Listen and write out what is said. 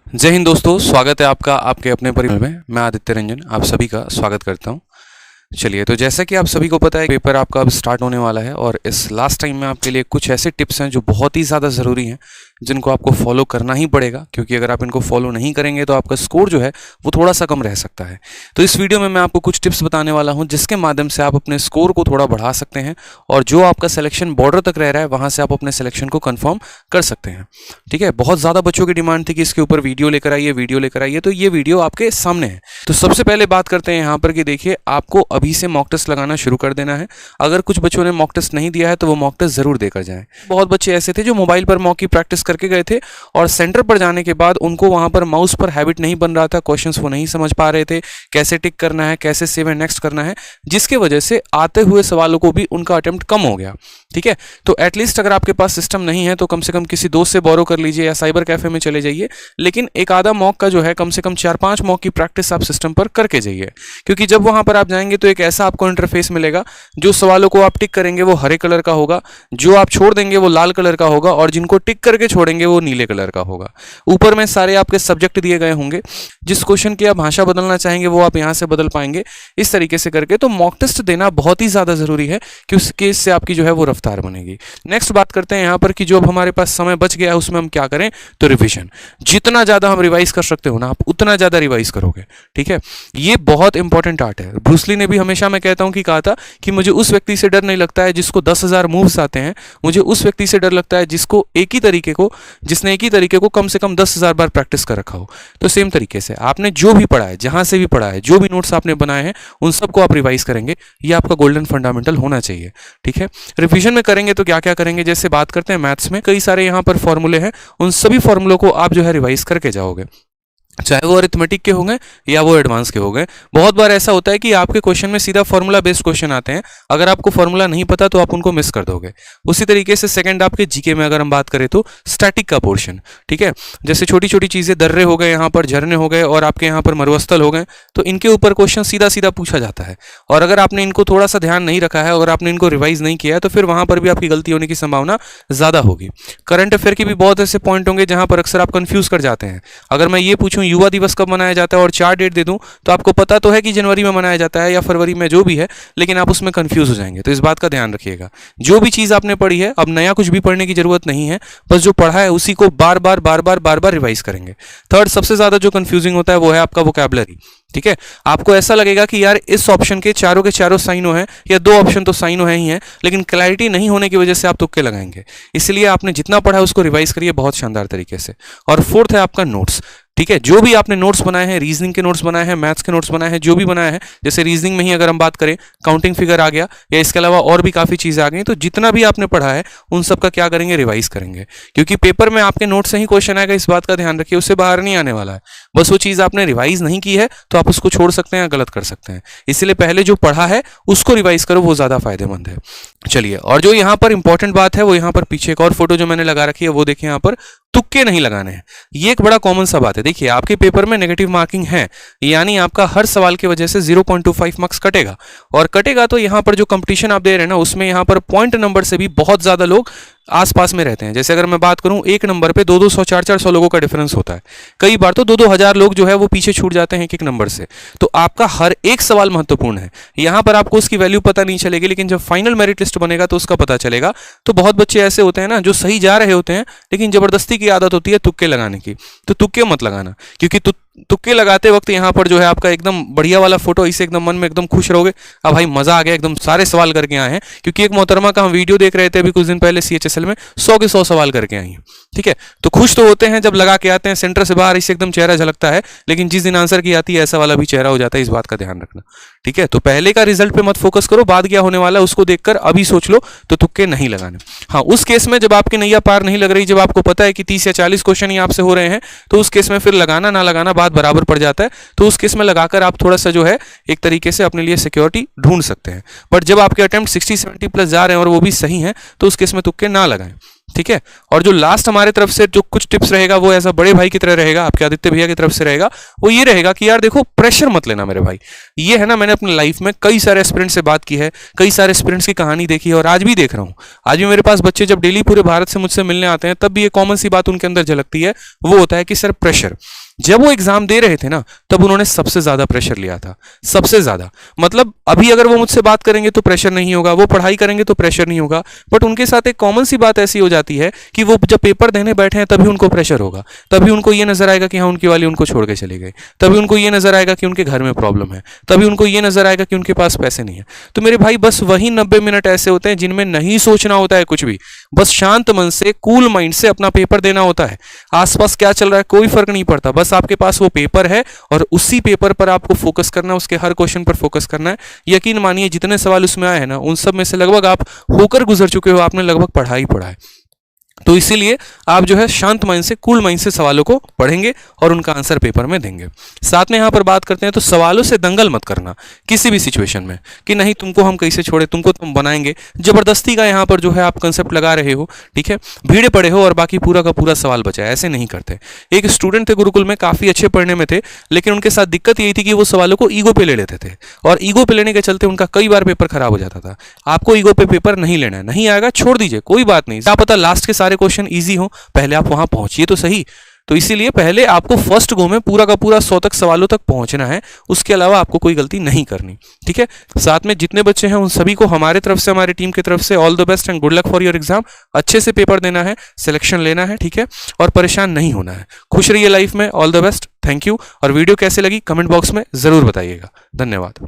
जय हिंद दोस्तों, स्वागत है आपका आपके अपने परिवार में। मैं आदित्य रंजन आप सभी का स्वागत करता हूं। चलिए, तो जैसा कि आप सभी को पता है, पेपर आपका अब स्टार्ट होने वाला है और इस लास्ट टाइम में आपके लिए कुछ ऐसे टिप्स हैं जो बहुत ही ज़्यादा ज़रूरी हैं, जिनको आपको फॉलो करना ही पड़ेगा, क्योंकि अगर आप इनको फॉलो नहीं करेंगे तो आपका स्कोर जो है वो थोड़ा सा कम रह सकता है। तो इस वीडियो में मैं आपको कुछ टिप्स बताने वाला हूं, जिसके माध्यम से आप अपने स्कोर को थोड़ा बढ़ा सकते हैं और जो आपका सिलेक्शन बॉर्डर तक रह रहा है वहां से आप अपने सिलेक्शन को कंफर्म कर सकते हैं। ठीक है, बहुत ज़्यादा बच्चों की डिमांड थी कि इसके ऊपर वीडियो लेकर आइए, तो ये वीडियो आपके सामने है। तो सबसे पहले बात करते हैं यहाँ पर कि देखिए, आपको अभी से मॉक टेस्ट लगाना शुरू कर देना है। अगर कुछ बच्चों ने मॉक टेस्ट नहीं दिया है तो वो मॉक टेस्ट जरूर देकर जाएं। बहुत बच्चे ऐसे थे जो मोबाइल पर मॉक की प्रैक्टिस करके गए थे और सेंटर पर जाने के बाद उनको वहां पर माउस पर हैबिट नहीं बन रहा था, क्वेश्चंस वो नहीं समझ पा रहे थे, कैसे टिक करना है, कैसे सेव एंड नेक्स्ट करना है, जिसके वजह से आते हुए सवालों को भी उनका अटेम्प्ट कम हो गया। ठीक है, तो एटलीस्ट अगर आपके पास सिस्टम नहीं है तो कम से कम किसी दोस्त से बोरो कर लीजिए या साइबर कैफे में चले जाइए, लेकिन एक आधा मॉक का जो है कम से कम 4-5 मॉक की प्रैक्टिस आप सिस्टम पर करके जाइए, क्योंकि जब वहां पर आप जाएंगे तो एक ऐसा आपको इंटरफेस मिलेगा, जो सवालों को आप टिक करेंगे वो हरे कलर का होगा, जो आप छोड़ देंगे वो लाल कलर का होगा और जिनको टिक करके छोड़ेंगे वो नीले कलर का होगा। ऊपर में सारे आपके सब्जेक्ट दिए गए होंगे, जिस क्वेश्चन की आप भाषा बदलना चाहेंगे वो आप यहां से बदल पाएंगे। इस तरीके से करके तो मॉक टेस्ट देना बहुत ही ज्यादा जरूरी है, क्योंकि इससे आपकी जो है वो रफ्तार बनेगी। नेक्स्ट बात करते हैं यहाँ पर कि जो अब हमारे पास समय बच गया है उसमें हम क्या करें, तो रिविजन। जितना ज्यादा हम रिवाइज कर सकते हो ना, आप उतना ज्यादा रिवाइज करोगे। ठीक है, ये बहुत इंपॉर्टेंट आर्ट है। ब्रूस ली ने भी हमेशा, मैं कहता हूं कि कहा था कि मुझे उस व्यक्ति से डर नहीं लगता है जिसको 10,000 मूव्स आते हैं, मुझे उस व्यक्ति से डर लगता है जिसने एक ही तरीके को कम से कम 10,000 बार प्रैक्टिस कर रखा हो। तो सेम तरीके से आपने जो भी पढ़ा है, जहां से भी पढ़ा है, जो भी नोट्स आपने बनाए हैं, उन सबको आप रिवाइज करेंगे। ये आपका गोल्डन फंडामेंटल होना चाहिए। ठीक है, रिवीजन में करेंगे तो क्या क्या करेंगे, जैसे बात करते हैं मैथ्स में कई सारे यहाँ पर फॉर्मूले हैं, उन सभी फॉर्मूलों को आप जो है रिवाइज करके जाओगे, चाहे वो अरिथमेटिक के हो गए या वो एडवांस के हो गए। बहुत बार ऐसा होता है कि आपके क्वेश्चन में सीधा फॉर्मूला बेस्ड क्वेश्चन आते हैं, अगर आपको फॉर्मूला नहीं पता तो आप उनको मिस कर दोगे। उसी तरीके से सेकंड आपके जीके में अगर हम बात करें तो स्टैटिक का पोर्शन, ठीक है, जैसे छोटी छोटी चीजें, दर्रे हो गए, यहाँ पर झरने हो गए और आपके यहाँ पर मरुस्थल हो गए, तो इनके ऊपर क्वेश्चन सीधा सीधा पूछा जाता है। और अगर आपने इनको थोड़ा सा ध्यान नहीं रखा है, अगर आपने इनको रिवाइज नहीं किया है, तो फिर वहां पर भी आपकी गलती होने की संभावना ज्यादा होगी। करंट अफेयर के भी बहुत ऐसे पॉइंट होंगे जहां पर अक्सर आप कंफ्यूज कर जाते हैं। अगर मैं ये पूछूं युवा दिवस कब मनाया जाता है और 4 डेट दे दूं, तो आपको पता तो है कि जनवरी में मनाया जाता है या फरवरी में, जो भी है, लेकिन आप उसमें कंफ्यूज हो जाएंगे। तो इस बात का ध्यान रखिएगा। जो भी चीज आपने पढ़ी है, अब नया कुछ भी पढ़ने की जरूरत नहीं है, बस जो पढ़ा है उसी को बार बार रिवाइज करेंगे। थर्ड सबसे ज्यादा जो कंफ्यूजिंग होता है वो है आपका वोकैबुलरी। ठीक है, आपको ऐसा लगेगा कि यार इस ऑप्शन के चारों साइनो हैं या 2 ऑप्शन तो साइनो है ही हैं, लेकिन क्लैरिटी नहीं होने की वजह से आप तुक्के लगाएंगे। इसलिए आपने जितना पढ़ा है उसको रिवाइज करिए बहुत शानदार तरीके से। और फोर्थ है आपका नोट्स। ठीक है, जो भी आपने नोट्स बनाए हैं, रीजनिंग के नोट्स बनाए हैं, मैथ्स के नोट्स बनाए हैं, जो भी बनाया है, जैसे रीजनिंग में ही अगर हम बात करें, काउंटिंग फिगर आ गया या इसके अलावा और भी काफी चीजें आ गई, तो जितना भी आपने पढ़ा है उन सब का क्या करेंगे, रिवाइज करेंगे। क्योंकि पेपर में आपके नोट से ही क्वेश्चन आएगा, इस बात का ध्यान रखिए, उससे बाहर नहीं आने वाला है। बस वो चीज आपने रिवाइज नहीं की है तो आप उसको छोड़ सकते हैं या गलत कर सकते हैं। इसलिए पहले जो पढ़ा है उसको रिवाइज करो, वो ज्यादा फायदेमंद है। चलिए, और जो यहाँ पर इंपॉर्टेंट बात है वो यहाँ पर पीछे एक और फोटो जो मैंने लगा रखी है, वो देखिए, यहाँ पर तुक्के नहीं लगाने हैं। ये एक बड़ा कॉमन सा बात है। देखिए, आपके पेपर में नेगेटिव मार्किंग है, यानी आपका हर सवाल की वजह से 0.25 मार्क्स कटेगा। और कटेगा तो यहाँ पर जो कंपटीशन आप दे रहे हैं ना, उसमें यहाँ पर पॉइंट नंबर से भी बहुत ज्यादा लोग आसपास में रहते हैं। जैसे अगर मैं बात करूं, एक नंबर पे 200, 400 लोगों का डिफरेंस होता है। कई बार तो 2-2 हजार लोग जो है वो पीछे छूट जाते हैं एक नंबर से। तो आपका हर एक सवाल महत्वपूर्ण है। यहां पर आपको उसकी वैल्यू पता नहीं चलेगी, लेकिन जब फाइनल मेरिट लिस्ट बनेगा तो उसका पता चलेगा। तो बहुत बच्चे ऐसे होते हैं ना, जो सही जा रहे होते हैं लेकिन जबरदस्ती की आदत होती है तुक्के लगाने की। तो तुक्के मत लगाना, क्योंकि तुक्के लगाते वक्त यहाँ पर जो है आपका एकदम बढ़िया वाला फोटो, इसे एकदम मन में एकदम खुश रहोगे, अब भाई मजा आ गया, एकदम सारे सवाल करके आए हैं। क्योंकि एक मोहतरमा का हम वीडियो देख रहे थे अभी कुछ दिन पहले, CHSL में 100 के 100 सवाल करके आई हैं। ठीक है, तो खुश तो होते हैं जब लगा के आते हैं, सेंटर से बाहर इससे एकदम चेहरा झलकता है, लेकिन जिस दिन आंसर की आती है ऐसा वाला भी चेहरा हो जाता है। इस बात का ध्यान रखना। ठीक है, तो पहले का रिजल्ट पे मत फोकस करो, बाद क्या होने वाला है उसको देखकर अभी सोच लो, तो तुक्के नहीं लगाने। हाँ, उस केस में जब आपकी नैया पार नहीं लग रही, जब आपको पता है कि 30 या 40 क्वेश्चन ही आपसे हो रहे हैं, तो उस केस में फिर लगाना ना लगाना बात बराबर पड़ जाता है। तो उस केस में लगाकर आप थोड़ा सा जो है एक तरीके से अपने लिए सिक्योरिटी ढूंढ सकते हैं। बट जब आपके अटेम्प्ट 60-70 प्लस जा रहे हैं और वो भी सही हैं, तो उस केस में तुक्के ना लगाएं। ठीक है, और जो लास्ट हमारे तरफ से जो कुछ टिप्स रहेगा वो ऐसा बड़े भाई की तरह रहेगा, आपके आदित्य भैया की तरफ से रहेगा। वो ये रहेगा कि यार देखो, प्रेशर मत लेना मेरे भाई। ये है ना, मैंने अपनी लाइफ में कई सारे एस्पिरेंट से बात की है, कई सारे एस्पिरेंट्स की कहानी देखी है और आज भी देख रहा हूँ। आज भी मेरे पास बच्चे जब डेली पूरे भारत से मुझसे मिलने आते हैं तब भी ये कॉमन सी बात उनके अंदर झलकती है, वो होता है कि सर प्रेशर। जब वो एग्जाम दे रहे थे ना तब उन्होंने सबसे ज्यादा प्रेशर लिया था, सबसे ज्यादा। मतलब अभी अगर वो मुझसे बात करेंगे तो प्रेशर नहीं होगा, वो पढ़ाई करेंगे तो प्रेशर नहीं होगा, बट उनके साथ एक कॉमन सी बात ऐसी हो जाती है कि वो जब पेपर देने बैठे हैं तभी उनको प्रेशर होगा, तभी उनको ये नजर आएगा कि हाँ उनकी वाली उनको छोड़ के चले गए, तभी उनको ये नजर आएगा कि उनके घर में प्रॉब्लम है, तभी उनको ये नजर आएगा कि उनके पास पैसे नहीं है। तो मेरे भाई बस वही 90 मिनट ऐसे होते हैं जिनमें नहीं सोचना होता है कुछ भी, बस शांत मन से कूल माइंड से अपना पेपर देना होता है। आसपास क्या चल रहा है कोई फर्क नहीं पड़ता, बस आपके पास वो पेपर है और उसी पेपर पर आपको फोकस करना है, उसके हर क्वेश्चन पर फोकस करना है। यकीन मानिए जितने सवाल उसमें आए हैं ना उन सब में से लगभग आप होकर गुजर चुके हो, आपने लगभग पढ़ा ही पढ़ा है। तो इसीलिए आप जो है शांत माइंड से कूल माइंड से सवालों को पढ़ेंगे और उनका आंसर पेपर में देंगे। साथ में यहां पर बात करते हैं तो सवालों से दंगल मत करना किसी भी सिचुएशन में कि नहीं तुमको हम कैसे छोड़े, तुमको तुम बनाएंगे, जबरदस्ती का यहां पर जो है आप कंसेप्ट लगा रहे हो, ठीक है, भीड़े पड़े हो और बाकी पूरा का पूरा सवाल बचा है, ऐसे नहीं करते। एक स्टूडेंट थे गुरुकुल में, काफी अच्छे पढ़ने में थे, लेकिन उनके साथ दिक्कत यही थी कि वो सवालों को ईगो पे ले लेते थे और ईगो पे लेने के चलते उनका कई बार पेपर खराब हो जाता था। आपको ईगो पे पेपर नहीं लेना है, नहीं आएगा छोड़ दीजिए, कोई बात नहीं, क्या पता लास्ट के सारे क्वेश्चन ईजी हो, पहले आप वहां पहुंचिए तो सही। तो इसीलिए पहले आपको फर्स्ट गो में पूरा का पूरा 100 तक सवालों तक पहुंचना है, उसके अलावा आपको कोई गलती नहीं करनी, ठीक है। साथ में जितने बच्चे हैं उन सभी को हमारे तरफ से, हमारी टीम की तरफ से all the best and good luck for your exam. अच्छे से पेपर देना है, सिलेक्शन लेना है, ठीक है, और परेशान नहीं होना है। खुश रहिए लाइफ में, all the best, thank you. और वीडियो कैसे लगी कमेंट बॉक्स में जरूर बताइएगा। धन्यवाद।